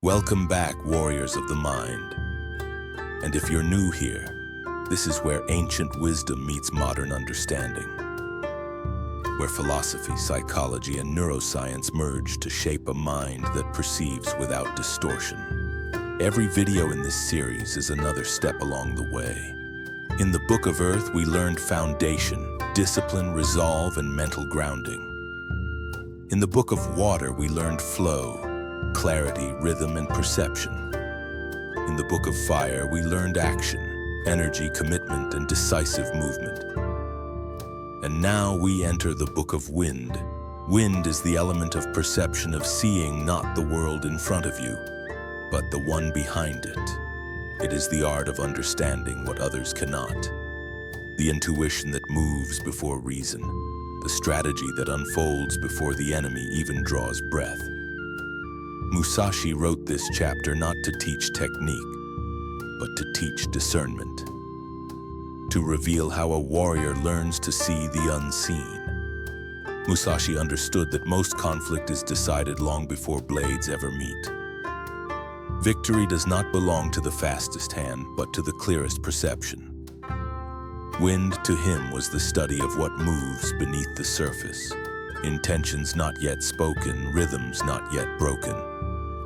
Welcome back, warriors of the mind. And if you're new here, this is where ancient wisdom meets modern understanding, where philosophy, psychology, and neuroscience merge to shape a mind that perceives without distortion. Every video in this series is another step along the way. In the Book of Earth, we learned foundation, discipline, resolve, and mental grounding. In the Book of Water, we learned flow, clarity, rhythm, and perception. In the Book of Fire, we learned action, energy, commitment, and decisive movement. And now we enter the Book of Wind. Wind is the element of perception, of seeing not the world in front of you, but the one behind it. It is the art of understanding what others cannot, the intuition that moves before reason, the strategy that unfolds before the enemy even draws breath. Musashi wrote this chapter not to teach technique, but to teach discernment, to reveal how a warrior learns to see the unseen. Musashi understood that most conflict is decided long before blades ever meet. Victory does not belong to the fastest hand, but to the clearest perception. Wind to him was the study of what moves beneath the surface, intentions not yet spoken, rhythms not yet broken,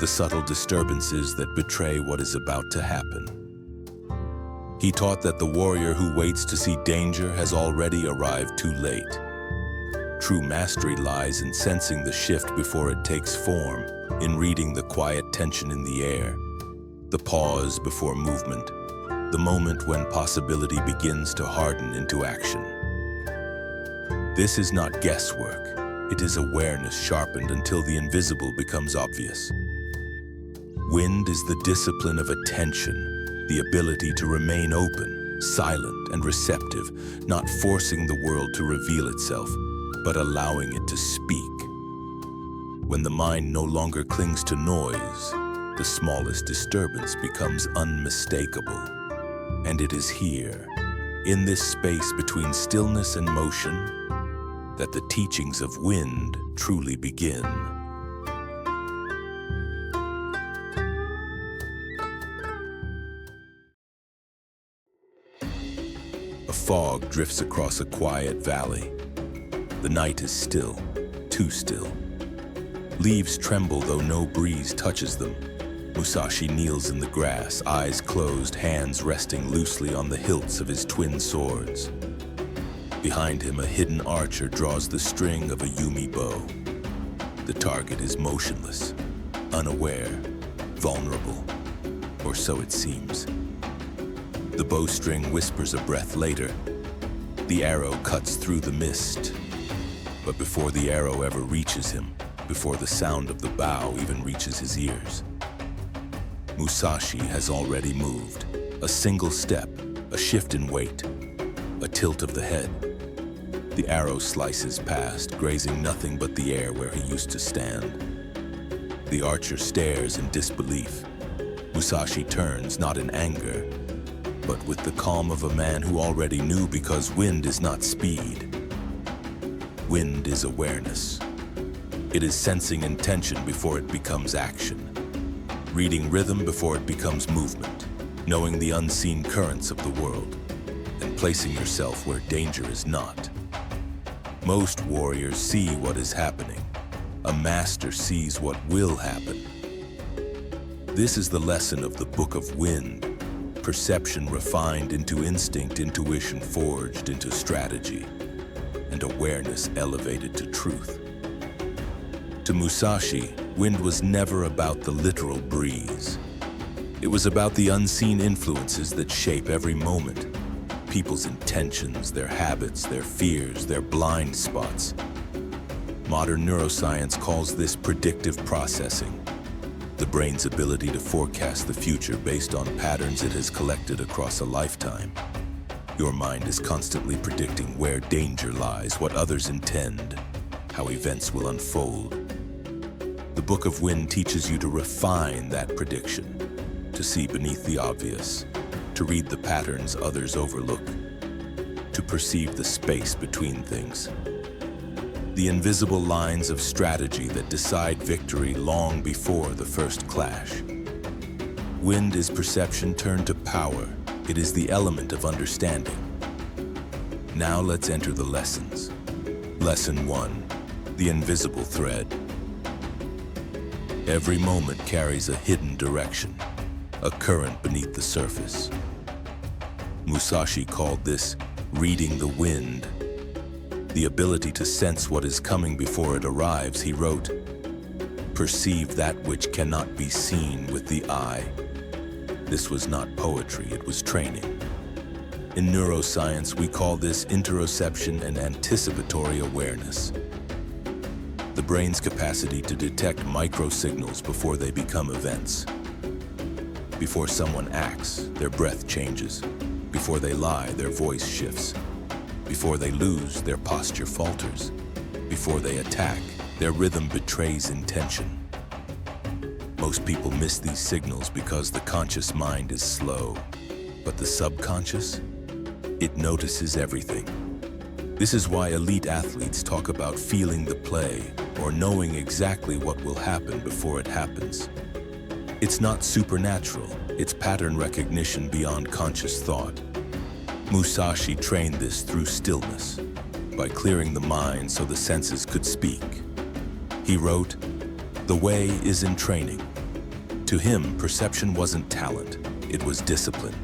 the subtle disturbances that betray what is about to happen. He taught that the warrior who waits to see danger has already arrived too late. True mastery lies in sensing the shift before it takes form, in reading the quiet tension in the air, the pause before movement, the moment when possibility begins to harden into action. This is not guesswork. It is awareness sharpened until the invisible becomes obvious. Wind is the discipline of attention, the ability to remain open, silent, and receptive, not forcing the world to reveal itself, but allowing it to speak. When the mind no longer clings to noise, the smallest disturbance becomes unmistakable. And it is here, in this space between stillness and motion, that the teachings of wind truly begin. A fog drifts across a quiet valley. The night is still, too still. Leaves tremble though no breeze touches them. Musashi kneels in the grass, eyes closed, hands resting loosely on the hilts of his twin swords. Behind him, a hidden archer draws the string of a Yumi bow. The target is motionless, unaware, vulnerable, or so it seems. The bowstring whispers a breath later. The arrow cuts through the mist. But before the arrow ever reaches him, before the sound of the bow even reaches his ears, Musashi has already moved. A single step, a shift in weight, a tilt of the head. The arrow slices past, grazing nothing but the air where he used to stand. The archer stares in disbelief. Musashi turns, not in anger, but with the calm of a man who already knew, because wind is not speed. Wind is awareness. It is sensing intention before it becomes action. Reading rhythm before it becomes movement, knowing the unseen currents of the world, and placing yourself where danger is not. Most warriors see what is happening. A master sees what will happen. This is the lesson of the Book of Wind. Perception refined into instinct, intuition forged into strategy, and awareness elevated to truth. To Musashi, wind was never about the literal breeze. It was about the unseen influences that shape every moment. People's intentions, their habits, their fears, their blind spots. Modern neuroscience calls this predictive processing, the brain's ability to forecast the future based on patterns it has collected across a lifetime. Your mind is constantly predicting where danger lies, what others intend, how events will unfold. The Book of Wind teaches you to refine that prediction, to see beneath the obvious, to read the patterns others overlook, to perceive the space between things. The invisible lines of strategy that decide victory long before the first clash. Wind is perception turned to power. It is the element of understanding. Now let's enter the lessons. Lesson 1. The invisible thread. Every moment carries a hidden direction, a current beneath the surface. Musashi called this reading the wind. The ability to sense what is coming before it arrives. He wrote, "Perceive that which cannot be seen with the eye." This was not poetry, it was training. In neuroscience, we call this interoception and anticipatory awareness. The brain's capacity to detect microsignals before they become events. Before someone acts, their breath changes. Before they lie, their voice shifts. Before they lose, their posture falters. Before they attack, their rhythm betrays intention. Most people miss these signals because the conscious mind is slow. But the subconscious? It notices everything. This is why elite athletes talk about feeling the play or knowing exactly what will happen before it happens. It's not supernatural, it's pattern recognition beyond conscious thought. Musashi trained this through stillness, by clearing the mind so the senses could speak. He wrote, "The way is in training." To him, perception wasn't talent, it was discipline.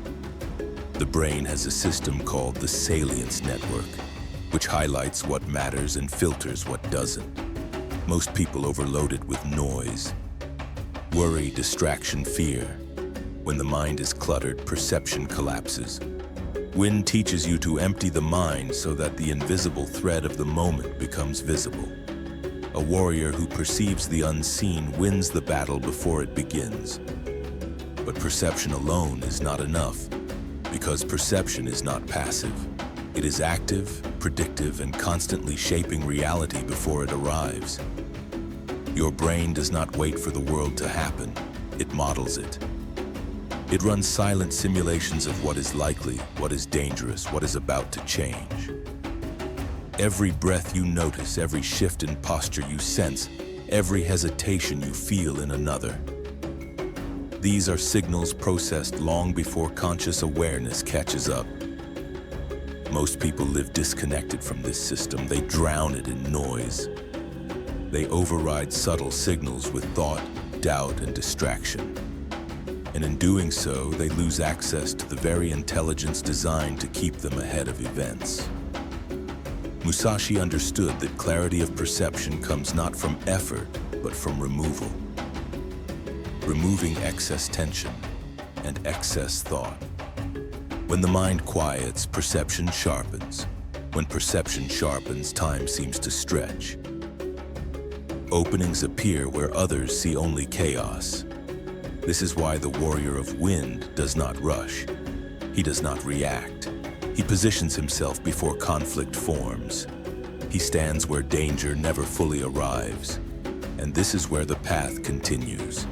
The brain has a system called the salience network, which highlights what matters and filters what doesn't. Most people overload it with noise. Worry, distraction, fear. When the mind is cluttered, perception collapses. Wind teaches you to empty the mind so that the invisible thread of the moment becomes visible. A warrior who perceives the unseen wins the battle before it begins. But perception alone is not enough, because perception is not passive. It is active, predictive, and constantly shaping reality before it arrives. Your brain does not wait for the world to happen, it models it. It runs silent simulations of what is likely, what is dangerous, what is about to change. Every breath you notice, every shift in posture you sense, every hesitation you feel in another. These are signals processed long before conscious awareness catches up. Most people live disconnected from this system. They drown it in noise. They override subtle signals with thought, doubt, and distraction. And in doing so, they lose access to the very intelligence designed to keep them ahead of events. Musashi understood that clarity of perception comes not from effort, but from removal. Removing excess tension and excess thought. When the mind quiets, perception sharpens. When perception sharpens, time seems to stretch. Openings appear where others see only chaos. This is why the warrior of wind does not rush. He does not react. He positions himself before conflict forms. He stands where danger never fully arrives. And this is where the path continues.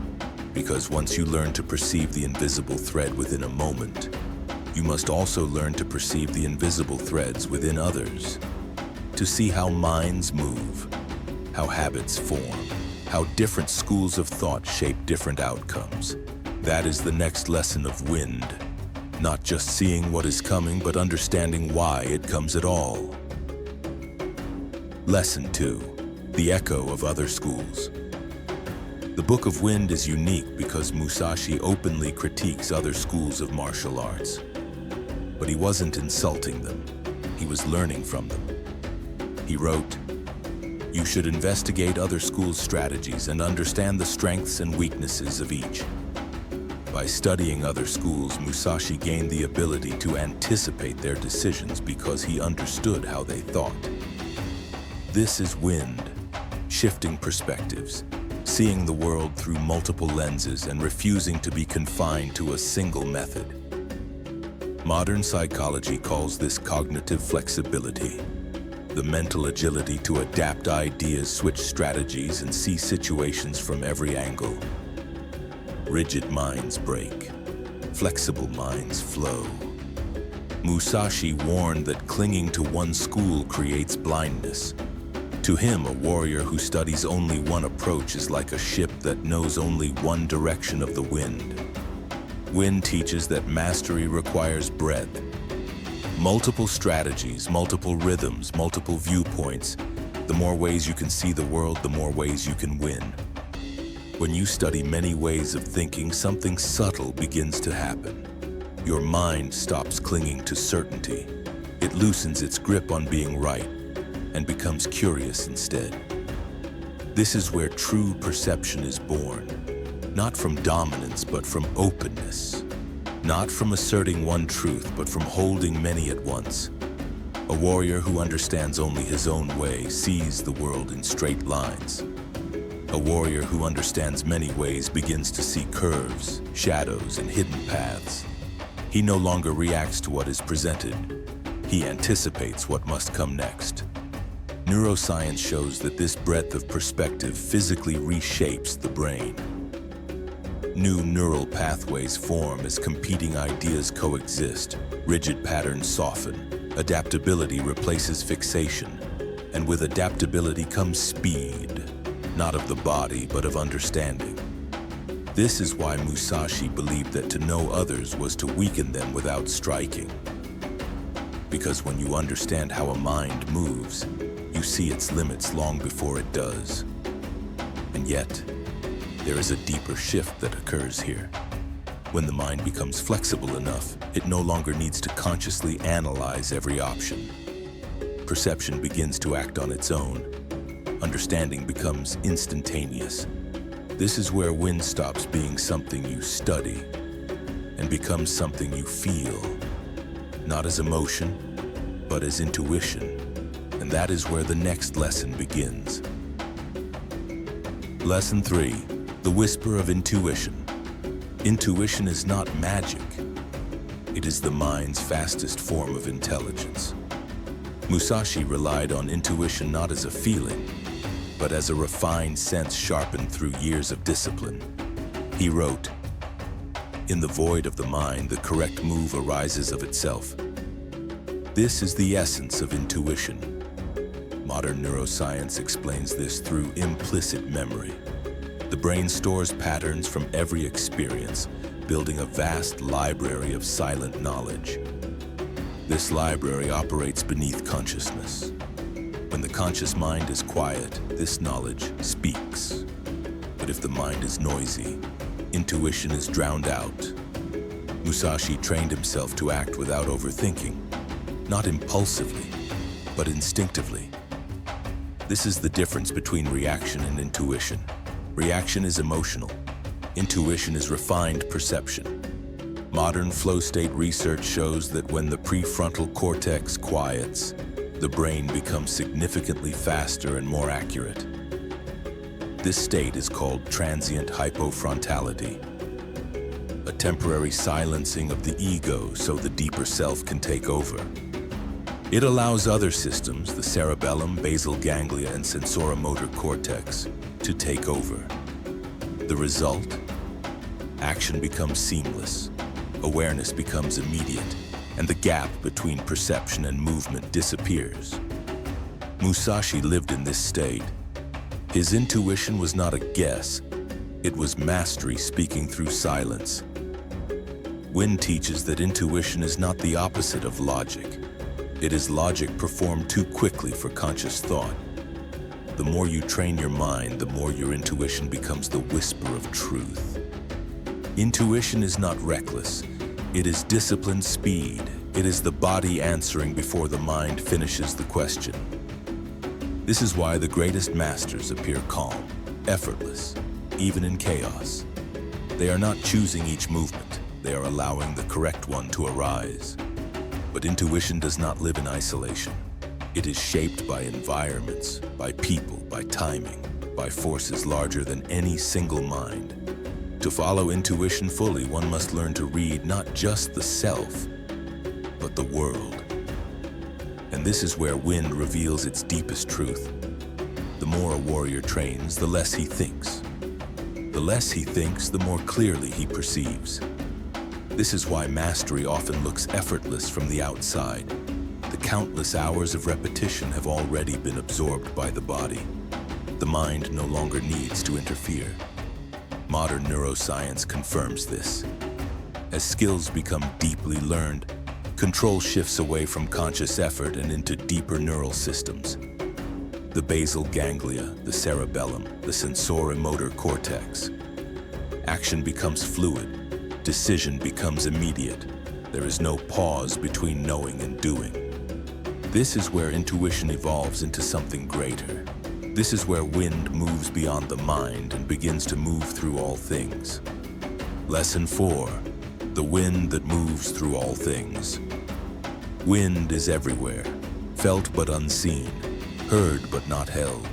Because once you learn to perceive the invisible thread within a moment, you must also learn to perceive the invisible threads within others. To see how minds move, how habits form, how different schools of thought shape different outcomes. That is the next lesson of wind. Not just seeing what is coming, but understanding why it comes at all. Lesson 2. The echo of other schools. The Book of Wind is unique because Musashi openly critiques other schools of martial arts. But he wasn't insulting them. He was learning from them. He wrote, "You should investigate other schools' strategies and understand the strengths and weaknesses of each." By studying other schools, Musashi gained the ability to anticipate their decisions because he understood how they thought. This is wind, shifting perspectives, seeing the world through multiple lenses and refusing to be confined to a single method. Modern psychology calls this cognitive flexibility, the mental agility to adapt ideas, switch strategies, and see situations from every angle. Rigid minds break, flexible minds flow. Musashi warned that clinging to one school creates blindness. To him, a warrior who studies only one approach is like a ship that knows only one direction of the wind. Wind teaches that mastery requires breadth. Multiple strategies, multiple rhythms, multiple viewpoints. The more ways you can see the world, the more ways you can win. When you study many ways of thinking, something subtle begins to happen. Your mind stops clinging to certainty. It loosens its grip on being right and becomes curious instead. This is where true perception is born, not from dominance, but from openness. Not from asserting one truth, but from holding many at once. A warrior who understands only his own way sees the world in straight lines. A warrior who understands many ways begins to see curves, shadows, and hidden paths. He no longer reacts to what is presented. He anticipates what must come next. Neuroscience shows that this breadth of perspective physically reshapes the brain. New neural pathways form as competing ideas coexist. Rigid patterns soften. Adaptability replaces fixation. And with adaptability comes speed, not of the body, but of understanding. This is why Musashi believed that to know others was to weaken them without striking. Because when you understand how a mind moves, you see its limits long before it does. And yet, there is a deeper shift that occurs here. When the mind becomes flexible enough, it no longer needs to consciously analyze every option. Perception begins to act on its own. Understanding becomes instantaneous. This is where wind stops being something you study and becomes something you feel, not as emotion, but as intuition. And that is where the next lesson begins. Lesson 3. The whisper of intuition. Intuition is not magic. It is the mind's fastest form of intelligence. Musashi relied on intuition not as a feeling, but as a refined sense sharpened through years of discipline. He wrote, "In the void of the mind, the correct move arises of itself." This is the essence of intuition. Modern neuroscience explains this through implicit memory. The brain stores patterns from every experience, building a vast library of silent knowledge. This library operates beneath consciousness. When the conscious mind is quiet, this knowledge speaks. But if the mind is noisy, intuition is drowned out. Musashi trained himself to act without overthinking, not impulsively, but instinctively. This is the difference between reaction and intuition. Reaction is emotional. Intuition is refined perception. Modern flow state research shows that when the prefrontal cortex quiets, the brain becomes significantly faster and more accurate. This state is called transient hypofrontality, a temporary silencing of the ego so the deeper self can take over. It allows other systems, the cerebellum, basal ganglia, and sensoromotor cortex, to take over. The result? Action becomes seamless, awareness becomes immediate, and the gap between perception and movement disappears. Musashi lived in this state. His intuition was not a guess, it was mastery speaking through silence. Wind teaches that intuition is not the opposite of logic. It is logic performed too quickly for conscious thought. The more you train your mind, the more your intuition becomes the whisper of truth. Intuition is not reckless. It is disciplined speed. It is the body answering before the mind finishes the question. This is why the greatest masters appear calm, effortless, even in chaos. They are not choosing each movement. They are allowing the correct one to arise. But intuition does not live in isolation. It is shaped by environments, by people, by timing, by forces larger than any single mind. To follow intuition fully, one must learn to read not just the self, but the world. And this is where wind reveals its deepest truth. The more a warrior trains, the less he thinks. The less he thinks, the more clearly he perceives. This is why mastery often looks effortless from the outside. The countless hours of repetition have already been absorbed by the body. The mind no longer needs to interfere. Modern neuroscience confirms this. As skills become deeply learned, control shifts away from conscious effort and into deeper neural systems. The basal ganglia, the cerebellum, the sensori-motor cortex. Action becomes fluid. Decision becomes immediate. There is no pause between knowing and doing. This is where intuition evolves into something greater. This is where wind moves beyond the mind and begins to move through all things. Lesson 4. The wind that moves through all things. Wind is everywhere, felt but unseen, heard but not held.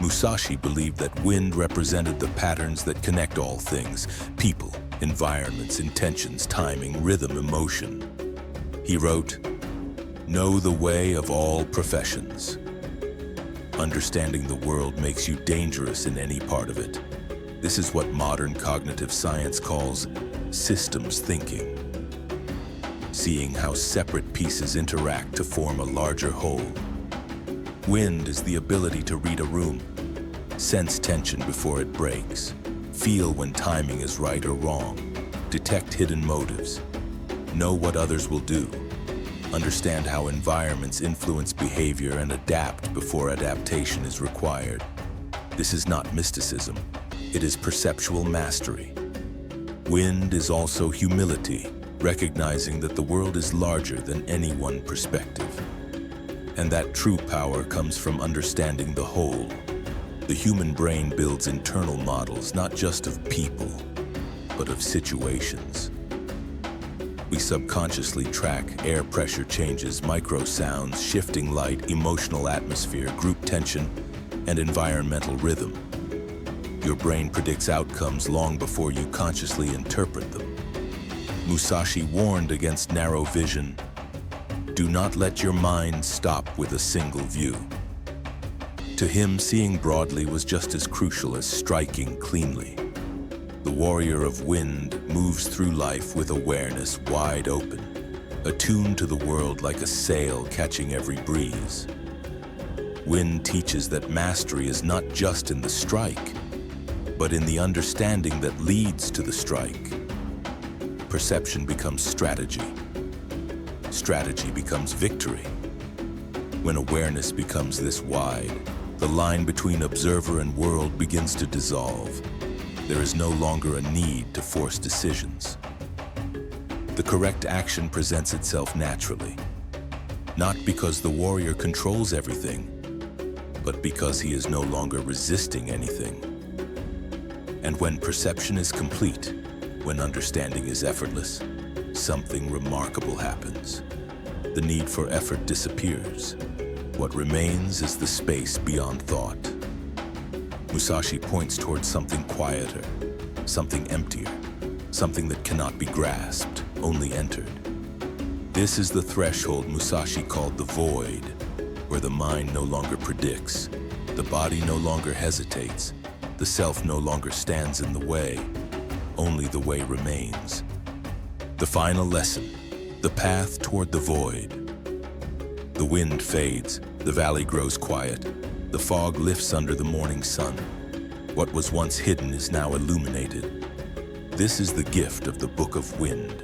Musashi believed that wind represented the patterns that connect all things: people, environments, intentions, timing, rhythm, emotion. He wrote, "Know the way of all professions." Understanding the world makes you dangerous in any part of it. This is what modern cognitive science calls systems thinking. Seeing how separate pieces interact to form a larger whole. Wind is the ability to read a room, sense tension before it breaks, feel when timing is right or wrong, detect hidden motives, know what others will do, understand how environments influence behavior, and adapt before adaptation is required. This is not mysticism. It is perceptual mastery. Wind is also humility, recognizing that the world is larger than any one perspective. And that true power comes from understanding the whole. The human brain builds internal models, not just of people, but of situations. We subconsciously track air pressure changes, micro sounds, shifting light, emotional atmosphere, group tension, and environmental rhythm. Your brain predicts outcomes long before you consciously interpret them. Musashi warned against narrow vision. Do not let your mind stop with a single view. To him, seeing broadly was just as crucial as striking cleanly. The warrior of wind moves through life with awareness wide open, attuned to the world like a sail catching every breeze. Wind teaches that mastery is not just in the strike, but in the understanding that leads to the strike. Perception becomes strategy. Strategy becomes victory. When awareness becomes this wide, the line between observer and world begins to dissolve. There is no longer a need to force decisions. The correct action presents itself naturally, not because the warrior controls everything, but because he is no longer resisting anything. And when perception is complete, when understanding is effortless, something remarkable happens. The need for effort disappears. What remains is the space beyond thought. Musashi points towards something quieter, something emptier, something that cannot be grasped, only entered. This is the threshold Musashi called the void, where the mind no longer predicts, the body no longer hesitates, the self no longer stands in the way, only the way remains. The final lesson, the path toward the void. The wind fades, the valley grows quiet, the fog lifts under the morning sun. What was once hidden is now illuminated. This is the gift of the Book of Wind.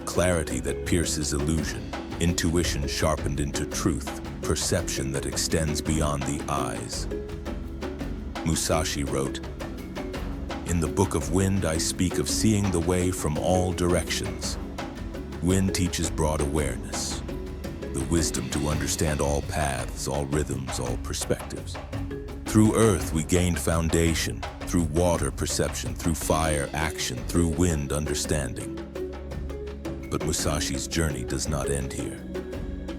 Clarity that pierces illusion, intuition sharpened into truth, perception that extends beyond the eyes. Musashi wrote, "In the Book of Wind I speak of seeing the way from all directions. Wind teaches broad awareness, the wisdom to understand all paths, all rhythms, all perspectives. Through earth we gained foundation, through water perception, through fire action, through wind understanding." But Musashi's journey does not end here.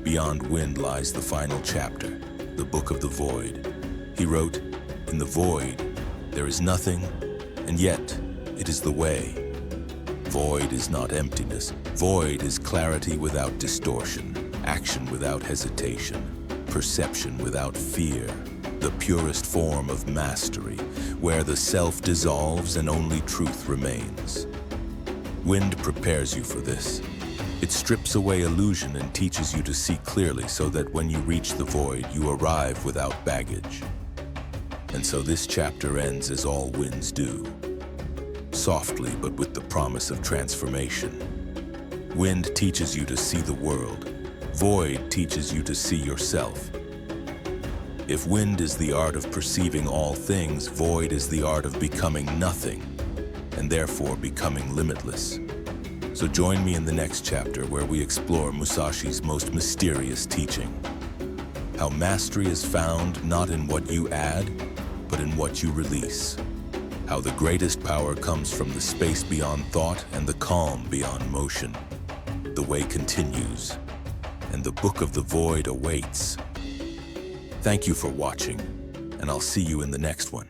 Beyond wind lies the final chapter, the Book of the Void. He wrote, "In the void there is nothing, and yet it is the way. Void is not emptiness. Void is clarity without distortion, action without hesitation, perception without fear, the purest form of mastery, where the self dissolves and only truth remains." Wind prepares you for this. It strips away illusion and teaches you to see clearly so that when you reach the void, you arrive without baggage. And so this chapter ends as all winds do. softly but with the promise of transformation. Wind teaches you to see the world. Void teaches you to see yourself. If wind is the art of perceiving all things, void is the art of becoming nothing, and therefore becoming limitless. So join me in the next chapter where we explore Musashi's most mysterious teaching. How mastery is found not in what you add, but in what you release. How the greatest power comes from the space beyond thought and the calm beyond motion. The way continues, and the Book of the Void awaits. Thank you for watching, and I'll see you in the next one.